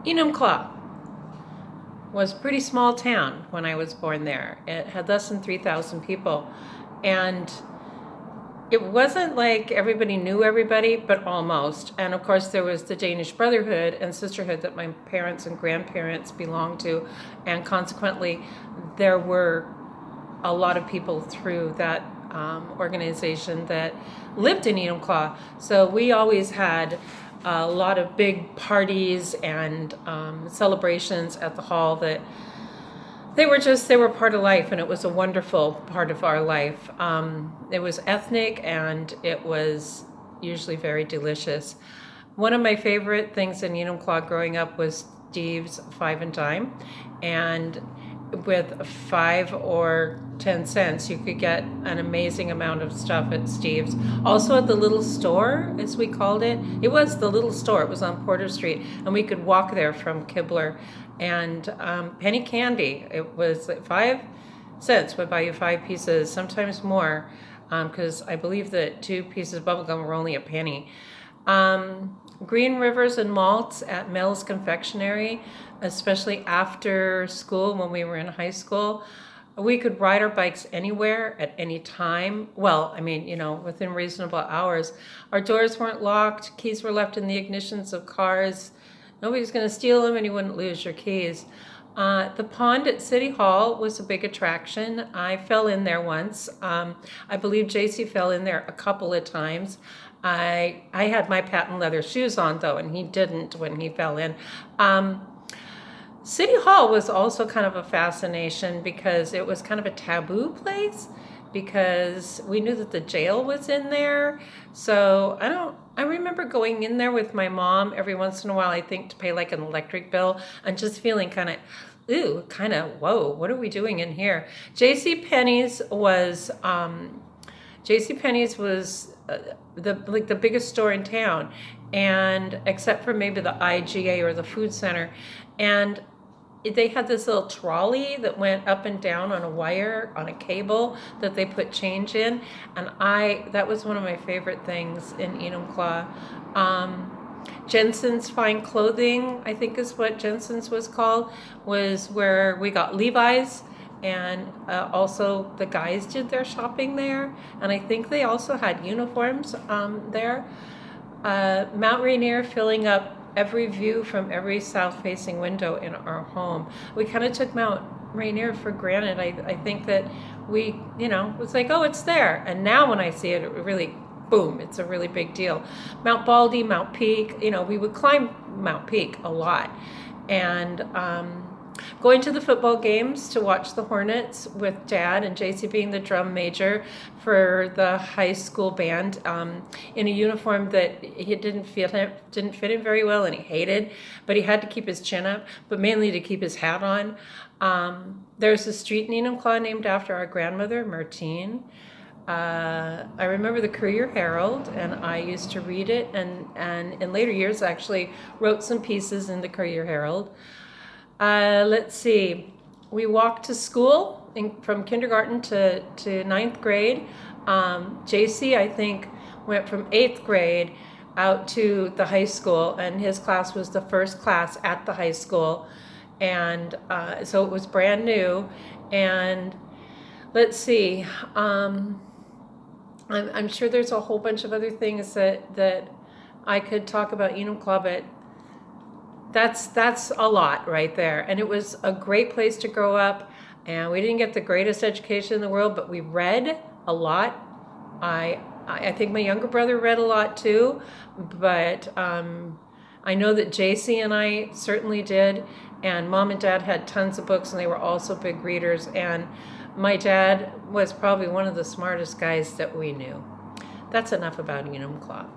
Enumclaw was a pretty small town when I was born there. It had less than 3,000 people. And it wasn't like everybody knew everybody, but almost. And of course, there was the Danish Brotherhood and Sisterhood that my parents and grandparents belonged to. And consequently, there were a lot of people through that organization that lived in Enumclaw. So we always had a lot of big parties and celebrations at the hall that they were part of life, and it was a wonderful part of our life. It was ethnic, and it was usually very delicious. One of my favorite things in Enumclaw growing up was Steve's Five and Dime, and with 5 or 10 cents, you could get an amazing amount of stuff at Steve's. Also at the little store, as we called it. It was the little store. It was on Porter Street, and we could walk there from Kibler. And penny candy. It was 5 cents would buy you 5 pieces, sometimes more, because I believe that 2 pieces of bubble gum were only a penny. Green Rivers and Malts at Mel's Confectionery, especially after school when we were in high school. We could ride our bikes anywhere at any time. Well, I mean, within reasonable hours. Our doors weren't locked. Keys were left in the ignitions of cars. Nobody's going to steal them, and you wouldn't lose your keys. The pond at City Hall was a big attraction. I fell in there once. I believe JC fell in there a couple of times. I had my patent leather shoes on, though, and he didn't when he fell in. City Hall was also kind of a fascination because it was kind of a taboo place, because we knew that the jail was in there. So I remember going in there with my mom every once in a while, I think, to pay like an electric bill, and just feeling kind of, whoa, what are we doing in here? JCPenney's was the biggest store in town, and except for maybe the IGA or the food center. And they had this little trolley that went up and down on a wire, on a cable, that they put change in. And that was one of my favorite things in Enumclaw. Jensen's Fine Clothing, I think is what Jensen's was called, was where we got Levi's. And also the guys did their shopping there. And I think they also had uniforms there. Mount Rainier filling up every view from every south-facing window in our home. We kind of took Mount Rainier for granted. I think that we, was like, oh, it's there. And now when I see it, it really, boom, it's a really big deal. Mount Baldy, Mount Peak, we would climb Mount Peak a lot. And going to the football games to watch the Hornets with Dad, and JC being the drum major for the high school band, in a uniform that he didn't fit him very well, and he hated, but he had to keep his chin up, but mainly to keep his hat on. There's a street in Enumclaw named after our grandmother, Martine. I remember the Courier Herald, and I used to read it, and in later years actually wrote some pieces in the Courier Herald. Let's see. We walked to school from kindergarten to ninth grade. JC, I think, went from 8th grade out to the high school, and his class was the first class at the high school. And so it was brand new. And let's see. I'm sure there's a whole bunch of other things that I could talk about Enumclaw, but that's a lot right there. And it was a great place to grow up, and we didn't get the greatest education in the world, but we read a lot. I think my younger brother read a lot too, but I know that JC and I certainly did, and Mom and Dad had tons of books, and they were also big readers, and my dad was probably one of the smartest guys that we knew. That's enough about Enumclaw.